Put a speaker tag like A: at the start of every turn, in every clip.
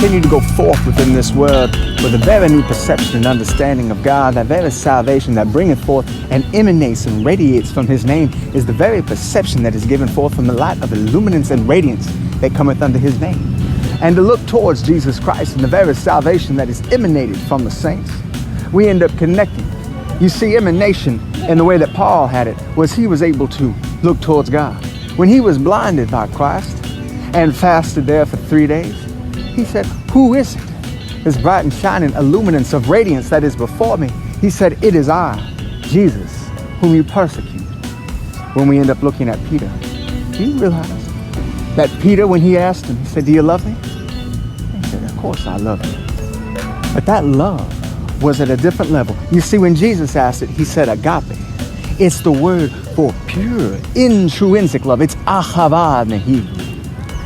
A: continue to go forth within this world with a very new perception and understanding of God. That very salvation that bringeth forth and emanates and radiates from his name is the very perception that is given forth from the light of illuminance and radiance that cometh under his name. And to look towards Jesus Christ and the very salvation that is emanated from the saints, we end up connecting. You see, emanation in the way that Paul had it was he was able to look towards God. When he was blinded by Christ and fasted there for 3 days, he said, who is it? This bright and shining illuminance of radiance that is before me. He said, it is I, Jesus, whom you persecute. When we end up looking at Peter, do you realize that Peter, when he asked him, he said, do you love me? He said, of course I love you. But that love was at a different level. You see, when Jesus asked it, he said agape. It's the word for pure, intrinsic love. It's ahava in the Hebrew.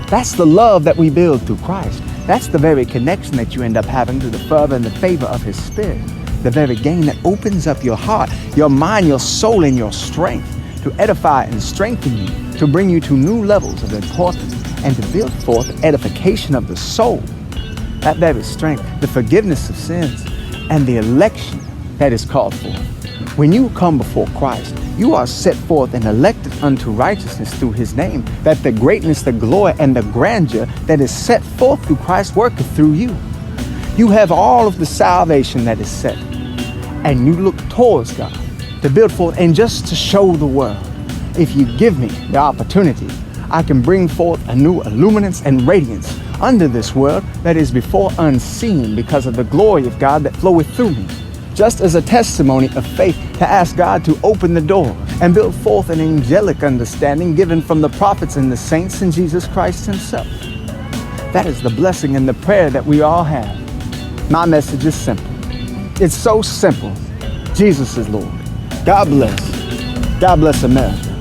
A: That's the love that we build through Christ. That's the very connection that you end up having through the fervor and the favor of his Spirit. The very gain that opens up your heart, your mind, your soul, and your strength to edify and strengthen you, to bring you to new levels of importance and to build forth edification of the soul. That very strength, the forgiveness of sins, and the election that is called for. When you come before Christ, you are set forth and elected unto righteousness through his name, that the greatness, the glory, and the grandeur that is set forth through Christ worketh through you. You have all of the salvation that is set, and you look towards God to build forth and just to show the world, if you give me the opportunity, I can bring forth a new illuminance and radiance under this world that is before unseen because of the glory of God that floweth through me. Just as a testimony of faith to ask God to open the door and build forth an angelic understanding given from the prophets and the saints in Jesus Christ himself. That is the blessing and the prayer that we all have. My message is simple. It's so simple. Jesus is Lord. God bless. God bless America.